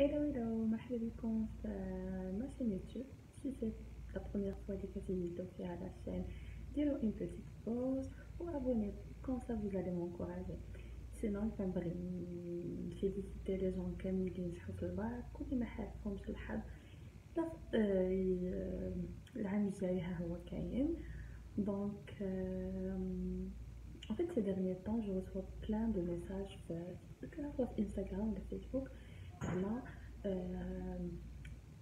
Hello, hello, مرحبا بكم في ma chaîne YouTube. Si c'est la première fois que vous vidéo à la chaîne, dites une petite pause ou abonnez-vous, comme ça vous allez m'encourager. Sinon, j'aimerais féliciter les gens qui ont été في الباك واللي ما حارفهمش الحظ العام الجاي ها هو كاين. Donc, en fait, ces derniers temps, je reçois plein de messages que ce soit Instagram ou Facebook. Là,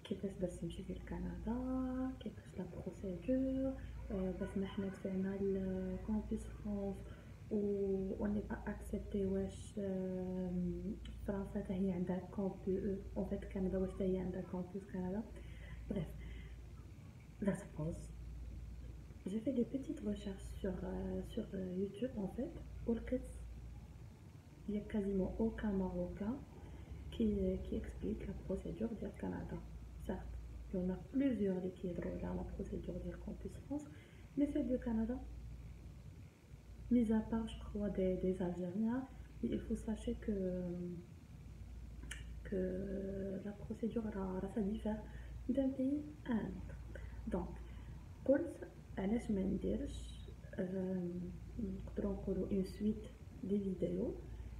كيفاش باش تمشي لكندا، كيفاش لا بروسيدور، باش حنا دفعنا لكامبوس فرانس و اوني با اكسبتي، واش فرنسا حتى هي عندها كامبو اون فيت كندا واش حتى هي عندها كامبوس كندا. Bref, let's pause. J'ai fait des petites recherches sur YouTube en fait. Il y a quasiment aucun Marocain qui explique la procédure du Canada. Certes, il y en a plusieurs qui aident dans la procédure du Campus France, mais celle du Canada, mis à part, je crois, des Algériens, il faut sachez que la procédure ça diffère d'un pays à un autre. Donc, قلت علاش ما نديرش نقدروا نقولوا une suite دي فيديو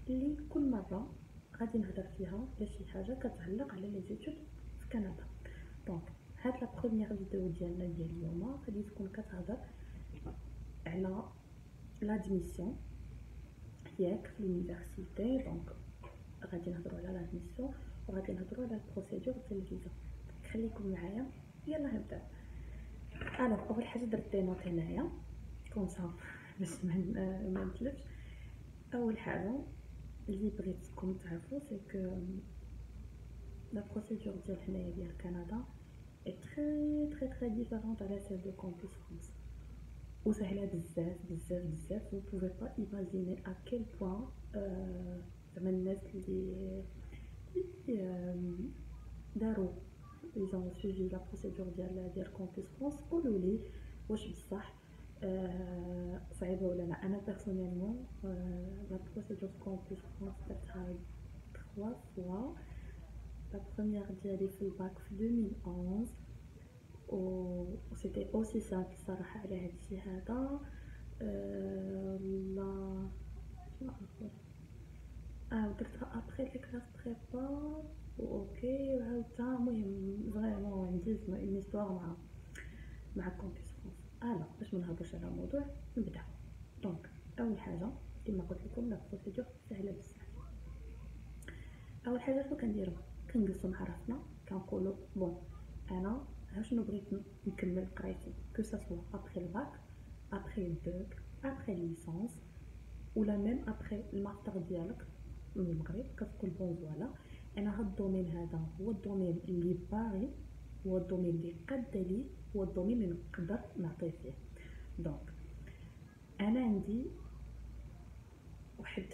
اللي كل مره غادي نهضر فيها على شي حاجه كتعلق على لي زيتود في كندا. دونك هاد لا بروميير فيديو ديالنا ديال اليوم غادي تكون كتهضر على لادميسيون ياك في لونيفرسيتي. دونك غادي نهضروا على لادميسيون وغادي نهضروا على البروسيدور ديال الفيزا. خليكم معايا، يلا نبداو. انا اول حاجه درت دي نوت هنايا كون صا باش ما نتلفش. اول حاجه اللي بغيتكم تعرفوا سي كو لا بروسيدور ديال هنايا ديال كندا اي تري ديفيرونت على سيل دو كامبوس فرانس وسهله بزاف بزاف بزاف. vous pouvez pas imaginer à quel point زعما الناس اللي داروا ils ont suivi la procédure ديال كامبوس فرانس قولوا لي واش بصح صعيبه ولا لا. انا بيرسونيلمون لا بروسيدور كامبوس فرانس درتها 3 fois. La première ديالي في الباك في 2011 و c'était aussi simple صراحه على هادشي هذا. لا درتها ابري لي كلاس بريبا اوكي وعاودتها. المهم فريمون عندي اون هيستوار مع كامبوس فرانس. باش ما نهضرش على الموضوع نبدا. دونك اول حاجه كما قلت لكم لا بروسيدور سهله بزاف. اول حاجه شنو كنديروا؟ كنجلسوا مع راسنا كنقولوا بون انا شنو بغيت نكمل قرايتي كو سوا ابري الباك ابري البوك ابري ليسانس ولا ميم ابري الماستر ديالك من المغرب. كتقول بون فوالا انا هاد الدومين هذا هو الدومين اللي باغي، هو الدومين اللي قاد لي، هو الدومين اللي نقدر نعطي فيه. دونك انا عندي واحد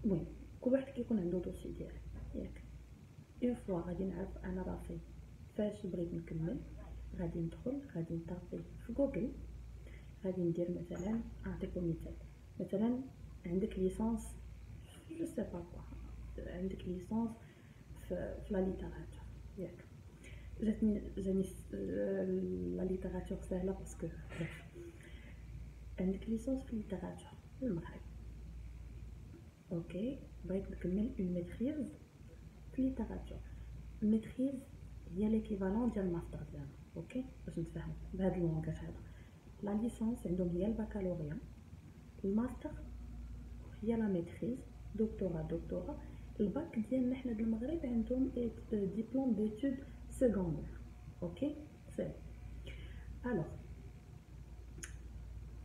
المهم كل واحد كيكون عنده دوسي ديالو ياك. اون فوا غادي نعرف انا راسي فاش بغيت نكمل، غادي ندخل غادي نطابي في جوجل، غادي ندير مثلا نعطيكم مثلا عندك ليسانس جو سي با كوا، عندك ليسانس في لا ليتراتور ياك. جاني لا ليتراتور سهله باسكو عندك ليسانس في ليتراتور في المغرب. اوكي بغيت نكمل اون ميتريز في ليتراتور. الميتريز هي ليكيفالون ديال الماستر ديالنا. اوكي باش نتفاهموا بهذا اللونغاج هذا. لا ليسانس عندهم هي البكالوريا، الماستر هي لا ميتريز، دكتوراه. الباك ديالنا حنا بالمغرب عندهم ديبلوم ديتود سكوندير. اوكي سي الوغ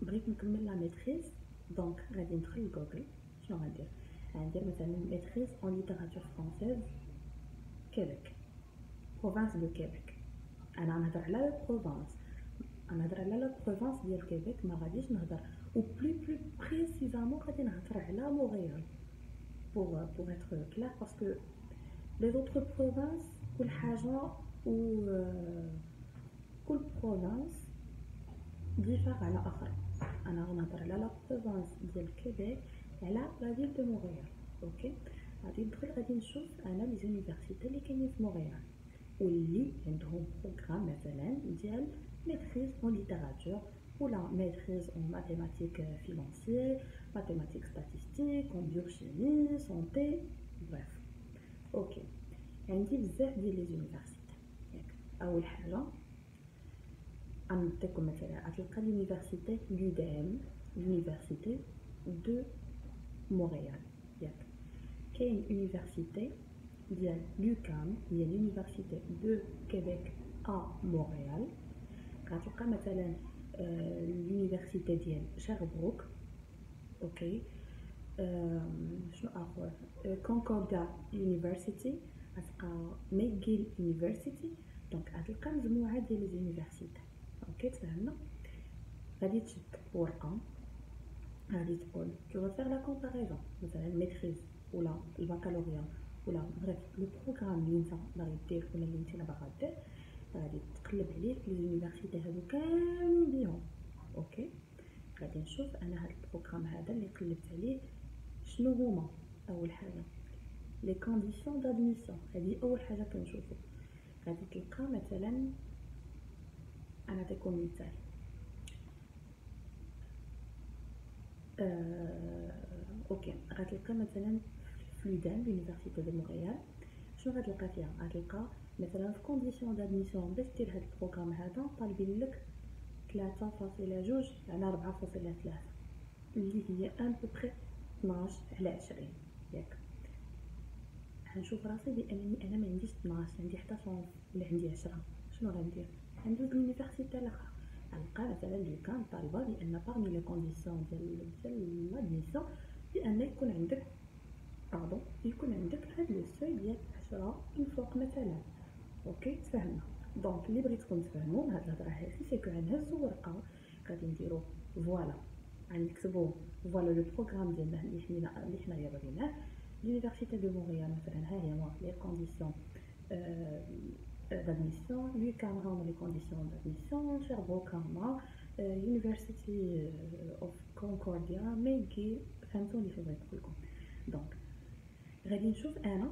بغيت نكمل لا ميتريز. دونك غادي ندخل لجوجل. شنو غندير مثلا ميتريز اون ليتراتور فرونسيز كيبيك، بروفانس دو كيبيك. انا غنهضر على بروفانس، غنهضر على لا بروفانس ديال كيبيك، ما غاديش نهضر او بلو بريسيزامون غادي نهضر على مونريال pour être clair parce que les autres provinces كل حاجه و كل province ديفير على اخر. انا غنهضر على لا بروفانس ديال كيبيك على لا فيل دو مونريال. اوكي غادي ندخل غادي نشوف انا لي زونيفرسيتي اللي كاينين في مونريال واللي عندهم بروغرام مثلا ديال ميتريز اون ليتيراتور ولا ميتريز اون ماتيماتيك فينانسيير ماتيماتيك ستاتيستيك اون بيوشيمي سونتي بريف. اوكي عندي بزاف ديال لي زونيفرسيتي ياك. اول حاجه غنعطيكم مثلا غتلقى لونيفرسيتي لودام لونيفرسيتي دو مونريال ياك. كاين يونيفرسيتي ديال لوكام هي لونيفرسيتي دو كيبيك ا مونريال. غتلقى مثلا لونيفرسيتي ديال شيربروك. اوكي شنو اخر كونكورديا يونيفرسيتي غتلقى ميغيل يونيفرسيتي. دونك غتلقى مجموعه ديال لي زونيفرسيتي. اوكي تفهمنا. غادي تشد ورقه غادي تقول جو فيغ لا كومباريزون مثلا الميتريز ولا الباكالوريا ولا بريف لو بروغرام اللي انت باغي دير ولا اللي انت باغا دير. غادي تقلب عليه لي زونيفرسيتي هادو كاملين بيهم. اوكي غادي نشوف انا هاد البروغرام هذا اللي قلبت عليه شنو هما. اول حاجه لي كونديسيون دادميسيون هذه اول حاجه كنشوفو. غادي تلقى مثلا انا نعطيكم مثال اوكي غتلقى مثلا في لودام لونيفرسيتي دو مونريال شنو غتلقى فيها. غتلقى مثلا في كونديسيون دادميسيون باش دير هاد البروغرام هذا طالبين لك 3.2 على 4.3 اللي هي ان بوبري 12 على 20 ياك. غنشوف راسي بانني انا ما عنديش 12 عندي حتى صونف ولا عندي 10. شنو غندير؟ غندوز لونيفرسيتي الاخرى. غنلقى مثلا اللي كان طالبه بان باغمي لي كونديسيون ديال لادميسيون بان يكون عندك يكون عندك هاد لو سوي ديال 10 الفوق مثلا. اوكي تفهمنا. دونك اللي بغيتكم تفهموا هاد الهضره هادي سيكو غنهزو ورقه غادي نديرو فوالا غنكتبو فوالا لو بروغرام ديالنا اللي حنايا بغيناه. لونيفرسيتي دو مونريال مثلا ها هي لي كونديسيون d'admission, l'UQAM هما les conditions d'admission, Sherbrooke هما University of Concordia McGill. فهمتوا اللي بغيت نقول لكم. دونك غادي نشوف انا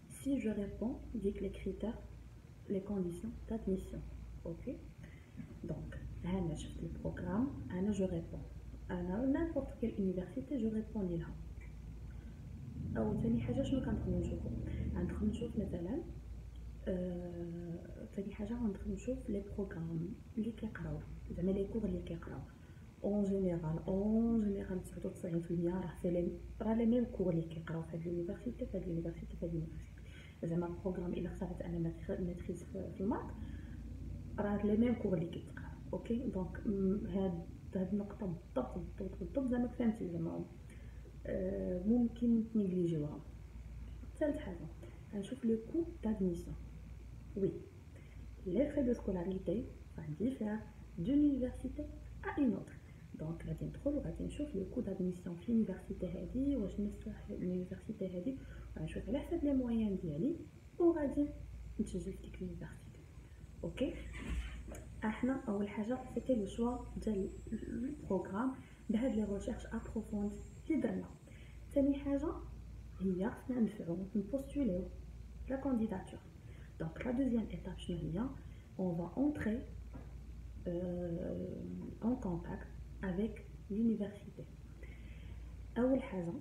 si je réponds ديك les critères les conditions d'admission. اوكي دونك هنا شفت البروغرام انا جو ريبون انا n'importe quelle université جو ريبون ليها. او ثاني حاجه شنو كندخل نشوفو غندخل نشوف مثلا ثاني حاجه غندخل نشوف لي بروغرام اللي كيقراو زعما لي كور اللي كيقراو اون جينيرال 99% راه لي ميم كور اللي كيقراو في هاد اليونيفرسيتي في هاد اليونيفرسيتي في هاد اليونيفرسيتي. زعما البروغرام الا اختارت انا ماتريز في المات راه لي ميم كور اللي كيتقراو. اوكي دونك هاد النقطه بالضبط زعما فهمتي زعما ممكن نيجليجيوها. ثالث حاجه غنشوف لو كو d'admission. oui les frais de scolarité diffèrent d'une université à une autre. دونك غادي ندخل وغادي نشوف لو كو d'admission في اليونيفرسيتي هادي واش نصلح اليونيفرسيتي هادي غنشوف على حسب لي مويان ديالي وغادي نتسجل في ديك اليونيفرسيتي. اوكي احنا اول حاجه سيتي لو شوا ديال البروغرام بهاد لي ريشيرش ابروفوند اللي درنا. ثاني حاجه هي خصنا نفعو نبوستوليو لا كانديداتور. دونك لا دوزيام ايتاب شنو هي on va entrer en contact avec l'université. اول حاجه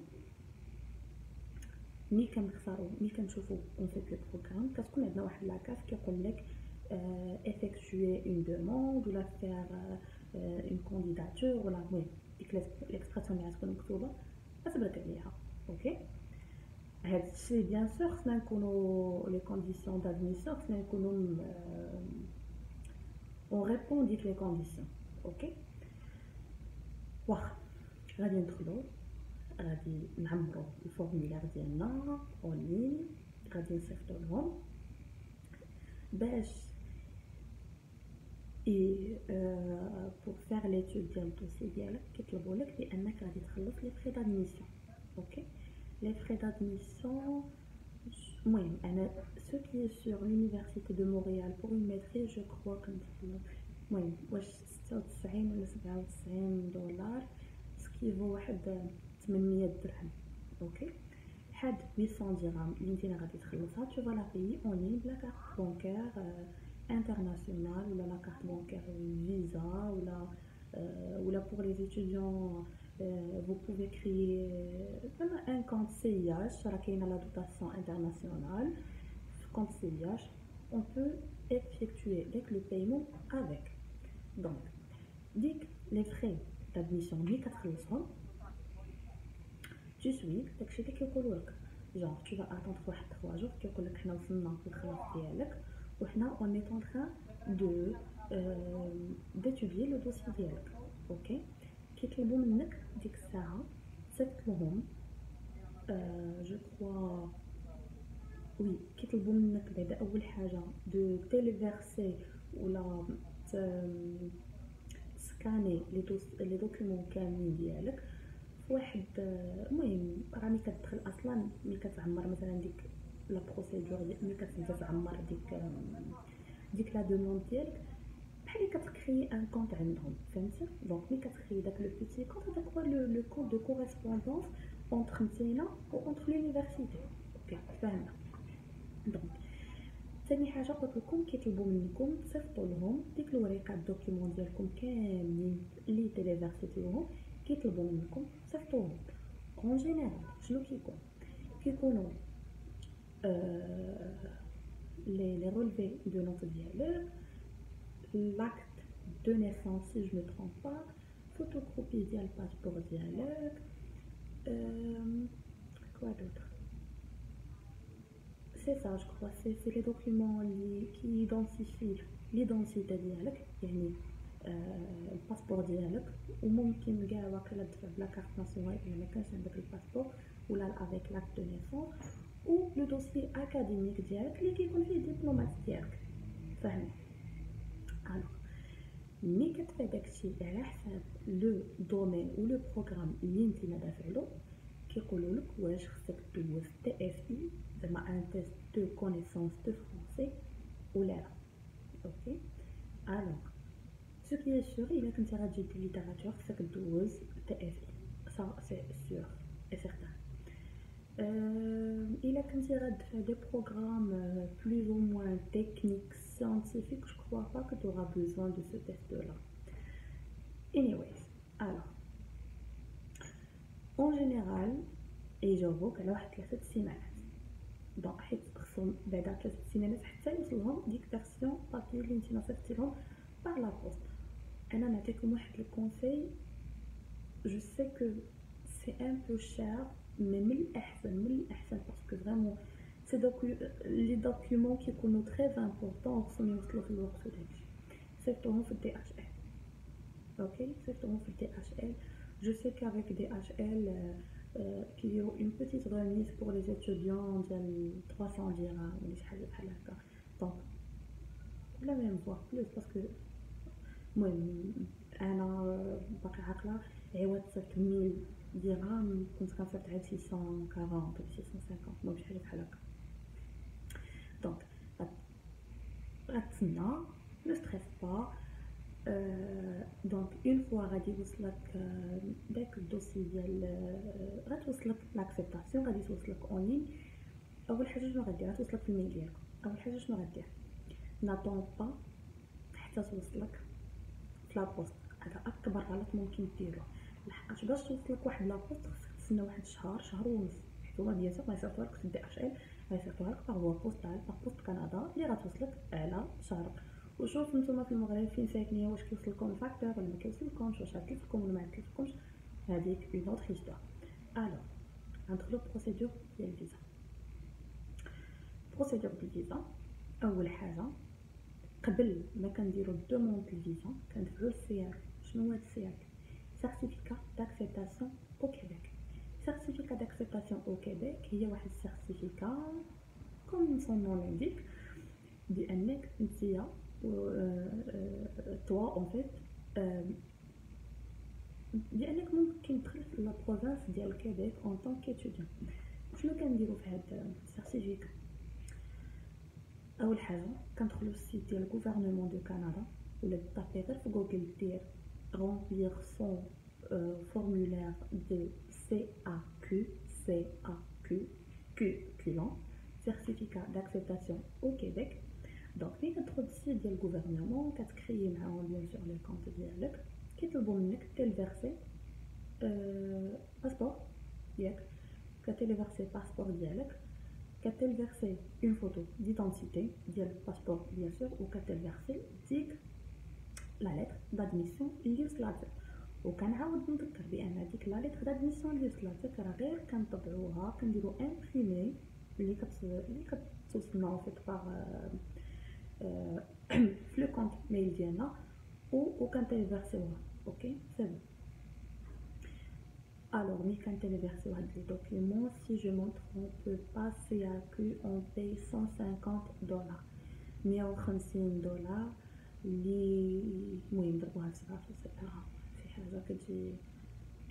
ملي كنشوفو اون فيت لو بروغرام كتكون عندنا واحد لاكاف كيقول لك effectuer une demande ولا faire une candidature ولا المهم ديك ليكسبرسيون اللي غتكون مكتوبه غتبرك عليها. اوكي هاد الشيء بيان سور خصنا نكونو لي كونديسيون دادميسيون خصنا نكونو اون ريبون ديك لي كونديسيون. اوكي واخا غادي ندخلو غادي نعمرو الفورمولير ديالنا اون لين غادي نصيفطو لهم باش pour faire l'étude ديال الدوسي ديالك كيطلبوا لك بانك غادي تخلص لي فري دادميسيون. اوكي les frais d'admission المهم انا ce qui est sur l'université de Montréal pour une maîtrise je crois que المهم واش 96 ولا 97 دولار ce qui كيفو واحد 800 درهم. اوكي حاد 800 درهم اللي نتينا غادي تخلصها tu vas la payer en ligne بلا كارت بانكير international ولا لا كارت بانكير فيزا ولا pour les étudiants vous pouvez créer un compte CIH راه كاينه لا dotation internationale compte CIH on peut effectuer le paiement avec. Donc ديك les frais d'admission ملي كتخلصهم tu suis داكشي اللي كيقولوا لك genre tu vas attendre واحد 3 jours كيقول لك حنا وصلنا للخلاص ديالك وحنا on est en train de d'étudier le dossier ديالك. اوكي كيطلبوا منك ديك الساعه تصيفط لهم جو كروا وي كيطلبوا منك بعدا اول حاجه دو تيليفيرسي ولا سكاني لي دوكيومون كاملين ديالك واحد. المهم راه ملي كتدخل اصلا ملي كتعمر مثلا ديك لا بروسيدور ملي كتعمر ديك لا دوموند ديالك بحال كتكري ان كونط عندهم فهمتي. دونك ملي كتكري داك لو بيتي كونط هذاك هو لو كونط دو كوريسبوندونس اونتر نتينا و اونتر لونيفرسيتي. اوكي فهمنا. دونك ثاني حاجه قلت لكم كيطلبوا منكم تصيفطوا لهم ديك الوريقه الدوكيومون ديالكم كاملين اللي تيليفرسيتيوهم كيطلبوا منكم تصيفطوهم. اون جينيرال شنو كيكونوا les relevés de notes dialogue, l'acte de naissance si je ne me trompe pas, photocopie du passeport dialogue, quoi d'autre? C'est ça je crois, c'est les documents qui identifient l'identité dialogue, يعني الباسبور ديالك وممكن كاع واقيلا تدفع بلا كارت ناسيونال الا ما كانش عندك الباسبور ولا افيك لاكت دو نيسونس و لو دوسي اكاديميك ديالك اللي كيكون فيه ديبلومات ديالك فاهم. الوغ ملي كتفي داكشي على حساب لو دومين و لو بروغرام اللي نتينا دافعلو كيقولوا لك واش خصك دوز تي اف اي زعما ان تيست دو كونيسونس دو فرونسي ولا لا. اوكي الوغ ce qui est sûr il a كنتي غتجي دير ليتيراتور خصك دوز تي اف اي ça c'est sûr et certain. إلا كنتي غتدفع دي بروغرام plus ou moins techniques scientifiques je crois pas que tu auras besoin de ce test là. anyways alors en général يجاوبوك على واحد 3 سيمانات دونك حيت خصهم بعدا 3 سيمانات حتى يوصلهم ديك فيرسيون بابي اللي نتينا صيفطتيلهم باغ لا بوست. انا نعطيكم واحد الكونساي جو سي كو سي ان بو شير مي من الاحسن باسكو فريمون سي لي دوكيومون كيكونوا تري امبورطون خصهم يوصلوا في الوقت وداكشي صيفطوهم في الدي اش ال. اوكي صيفطوهم في الدي اش ال. جو سي كافيك دي اش ال كيديروا اون بيتيت غوميس بور لي ستوديون ديال 300 درهم ولا شي حاجه بحال هكا دونك ولا ميم فوا بلوس باسكو المهم انا باقي عاقله عوض صيفط 1000 درهم كنت كنصيفط عاد 640 ولا 650 المهم شي حاجه بحال هكا. دونك غتسنى لو ستريس با. دونك اون فوا غادي يوصلك داك الدوسي ديال غتوصلك لاكسبتاسيون غادي توصلك اون لين. اول حاجه شنو غدير غتوصلك في الميل ديالك. اول حاجه شنو غدير ناطون با حتى توصلك في لابوست. هذا اكبر غلط ممكن ديرو لحقاش باش توصلك واحد لابوست خصك تسنى واحد شهر ونص حيت هما بيان سور غيصيفطوها لك في الدي اش ال غيصيفطوها لك باغ بوستال باغ بوست كندا اللي غتوصلك على شهر. وشوف نتوما في المغرب فين ساكنين واش كيوصلكم الفاكتور ولا ما كيوصلكمش واش غتلفكم ولا ما غتلفكمش هذيك اون اوتر هيستوار. الوغ غندخلو بروسيدور ديال الفيزا. بروسيدور ديال الفيزا اول حاجه قبل ما كنديروا الدوموند الفيزا كندفعوا السياق. شنو هو السياق؟ سيرتيفيكا داكسبتاسيون او كيبيك. سيرتيفيكا داكسبتاسيون او كيبيك هي واحد السيرتيفيكا كوم سون نون لانديك بانك نتيا توا اون فيت بانك ممكن تدخل في لا بروفانس ديال كيبيك اون طون كيتوديون. شنو كنديروا في هاد السيرتيفيكا؟ اول حاجه كندخلوا السيت ديال غوفرنمون دو كندا ولا طابي غير في جوجل دير رونبليغ سون formulaire de CAQ, CAQ, Culant, certificat d'acceptation au Québec. Donc ملي كتدخل السيت ديال الغوفرنمون كتكريي معاهم بيان سور لو كونط ديالك، كيطلبوا منك تيلفيرسي باسبور ياك، كتيلفيرسي باسبور ديالك، كتيلفيرسي اون فوتو ديدونتيتي ديال الباسبور بيان سور، وكتيلفيرسي ديك لا ليتر دادميسيون اللي وصلاتك. وكنعاود نذكر بان ديك لا ليتر دادميسيون اللي وصلاتك راه غير كنطبعوها كنديرو امبريمي اللي كتوصلنا اون فيت باغ في لو كونط ميل ديالنا وكنتيلفيرسيوها. اوكي سي بون. Alors, mais quand elle est versée les documents, si je me trompe pas, CAQ, on paye $150. $150 اللي المهم ضربوها في 7 سبعة في حاجة كتجي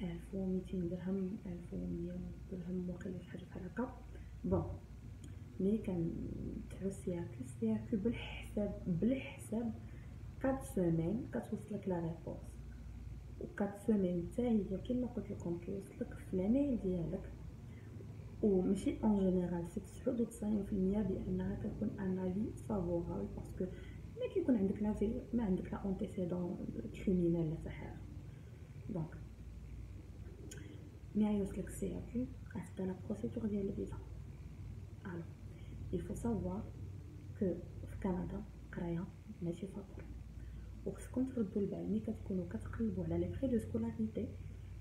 1200 درهم 1100 درهم وقيلا شي حاجة بحال هكا. بون ملي كندفعو السياكو بالحساب 4 سيمين كتوصلك لا ريبونس، و 4 سيمين حتى هي كيما قلت لكم كيوصلك في الميل ديالك. وماشي اون جينيرال سي 99% بانها كتكون ان افي فافورابل، باسكو ما كيكون عندك ما عندك لا انتيسيدون كريمينال لا حتى حاجه. دونك ملي يوصلك السياكو غتبدا لا بروسيدور ديال الفيزا. الو il faut savoir que في كندا قرايه ماشي فابور، وخصكم تردوا البال ملي كتكونوا كتقلبوا على لي فري دو سكولاريتي.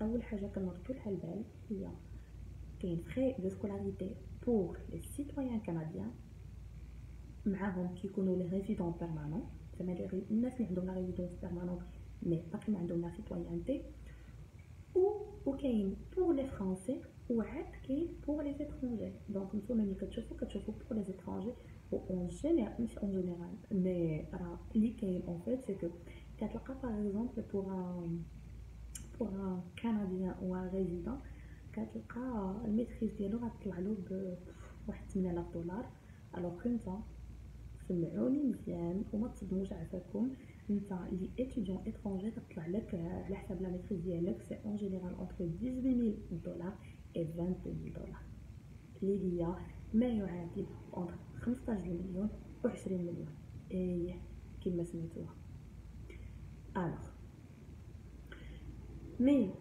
اول حاجه كنردوا لها البال هي كاين فري دو سكولاريتي بور لي سيتويان كنديان، معاهم كيكونوا لي ريزيدون بيرمانون، زعما الناس اللي عندهم لا ريزيدونس بيرمانون مي باقي ما عندهم لا سيتويانتي، وكاين بور لي فرونسي، وعاد كاين بور لي اترونجي. دونك نتوما ملي كتشوفوا بور لي اترونجي اون جينيرال ماشي اون جينيرال مي راه اللي كاين اون فيت سي كو كتلقى باغ اكزومبل بور ان كنديان او ان ريزيدون كتلقى الميتريز ديالو غتطلع له بواحد $8000. الوغ كنتا سمعوني مزيان وما تصدموش عافاكم، انت اللي اتيديون اترونجي كتطلع لك على حساب لا ميتريز ديالك سي اون جينيرال اونتر $18000 و $20000 اللي هي ما يعادل اونتر 15 مليون و 20 مليون. ايه كما سمعتوها. الوغ مي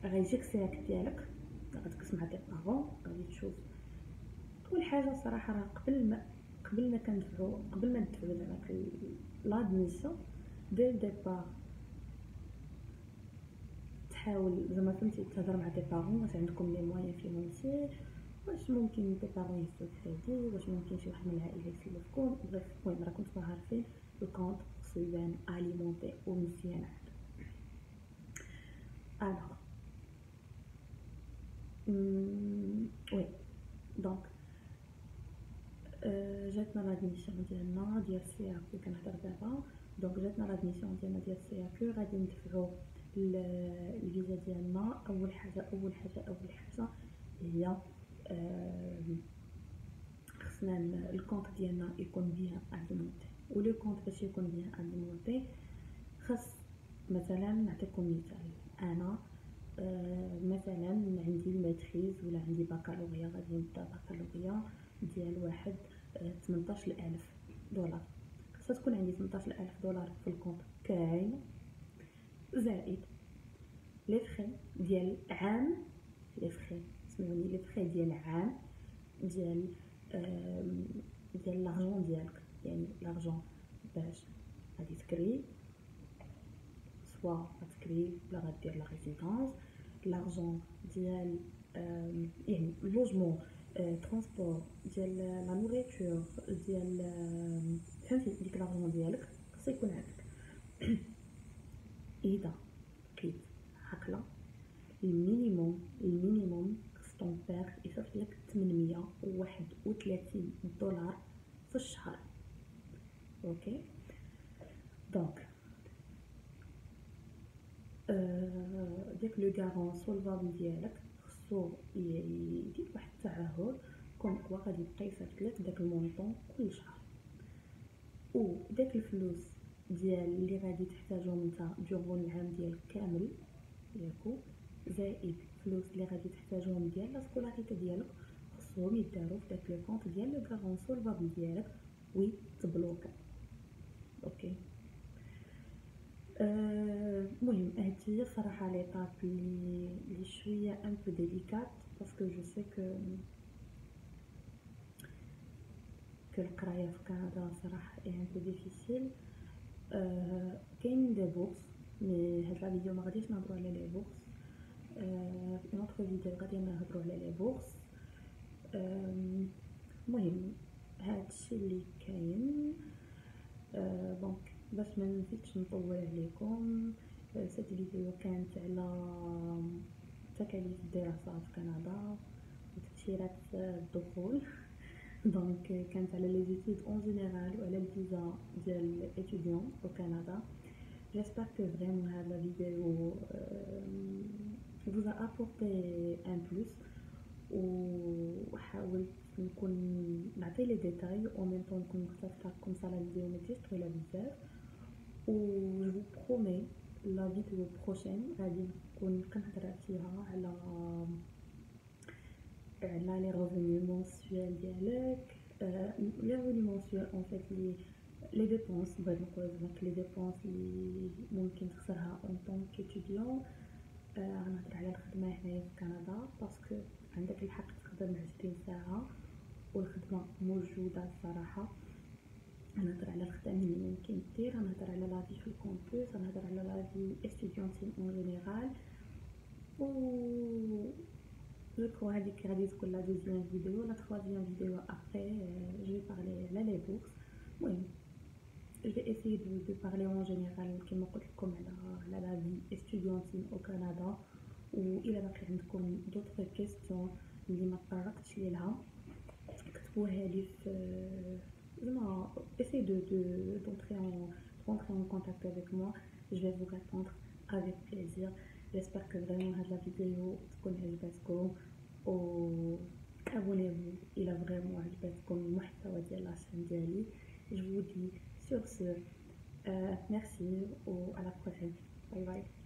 غيجيك السياك ديالك غتجلس مع دي بارون غادي تشوف. اول حاجه صراحه راه قبل ما ندفعو زعما لادميسيون دي ديبار تحاول زعما فهمتي تهضر مع دي بارون واش عندكم لي موين فينونسي، واش ممكن دي بارون يهزو كريدي، واش ممكن شي واحد من العائله يسلفكم. بريف المهم راه كنتو عارفين الكونط خصو يبان اليمونتي ومزيان. الوغ وي دونك جاتنا لادميسيون ديالنا ديال السياكو كنهضر دابا. دونك جاتنا لادميسيون ديالنا ديال السياكو غادي ندفعو الفيزا ديالنا. اول حاجه هي خصنا الكونط ديالنا يكون بيان اليمونتي، ولو كونط باش يكون بيان اليمونتي خص مثلا نعطيكم مثال. انا مثلا عندي الماتريز ولا عندي بكالوريا، غادي نبدا بكالوريا ديال واحد $18000. خصها تكون عندي $18000 في الكونط كاين، زائد لي فري ديال عام، لي فري سمعوني، لي فري ديال عام ديال لارجون ديالك، يعني لارجون باش غادي تكري سوا غتكري ولا غدير لا ريزيدونس، لارجون ديال يعني لوجمون، ترونسبور ديال لا نوريتور ديال فهمتي ديك لارجون ديالك خصو يكون عندك. اذا كيت هكلا المينيموم خص طون بير يصرف لك $831 في الشهر. اوكي دونك ديك لو غارون سولفابل ديالك خصو يدير واحد التعهد كوم كوا غادي يبقى يصيفط لك داك المونطون كل شهر، و داك الفلوس ديال اللي غادي تحتاجهم نتا دورون العام ديالك كامل ياكو، زائد فلوس اللي غادي تحتاجهم ديال لا سكولاريتي ديالك، خصهم يداروا في داك لو كونط ديال لو غارون سولفابل ديالك ويتبلوكا. اوكي. المهم هادي هي صراحه ليطاب لي شويه ان بو ديليكات باسكو جو سي كو القرايه في كندا صراحه اي ان بو ديفيسيل. كاين دي بورس مي هاد لا فيديو ما غاديش نهضروا على لي بورس، في اون اوتر فيديو غادي نهضروا على لي بورس. المهم هادشي اللي كاين. دونك باش ما نزيدش نطول عليكم، هاد الفيديو كانت على تكاليف الدراسة في كندا وتأشيرات الدخول. دونك كانت على لي زيتود اون جينيرال وعلى الفيزا ديال étudiant au Canada. J'espère que vraiment la vidéo vous a apporté un plus وحاولت نكون نعطي لي ديتاي او ميم طون نكون مختصره كوم سا لا فيديو ما تجيش طويله بزاف. و جو برومي لا فيديو بروشين غادي نكون كنهضر فيها على لي ريفوني مونسيوال ديالك. لي ريفوني مونسيوال اون فيت لي ديبونس، بغيت نقول لك لي ديبونس اللي ممكن تخسرها اون طون كيتيديون. غنهضر على الخدمه هنايا في كندا باسكو عندك الحق تخدم 20 ساعه والخدمه موجوده الصراحه. غنهضر على الخدمه اللي ممكن دير، غنهضر على لافي في الكامبوس، غنهضر على لافي استوديونتين اون جينيرال. و جو كرو هذيك غادي تكون لا دوزيام فيديو لا تروازيام فيديو ابري جو بارلي على لي بورس. المهم je vais essayer de parler en général كما قلت لكم على la vie étudiantine au Canada. و الى باقي عندكم d'autres questions اللي ما طرقتش ليها كتبوها لي في زعما essayez d'entrer en contact avec moi, je vais vous répondre avec plaisir. J'espère que vraiment هاد la vidéo تكون عجبتكم و abonnez-vous الى vraiment عجبتكم المحتوى ديال لاشين ديالي. Je vous dis sur ce merci ou à la prochaine. Bye bye.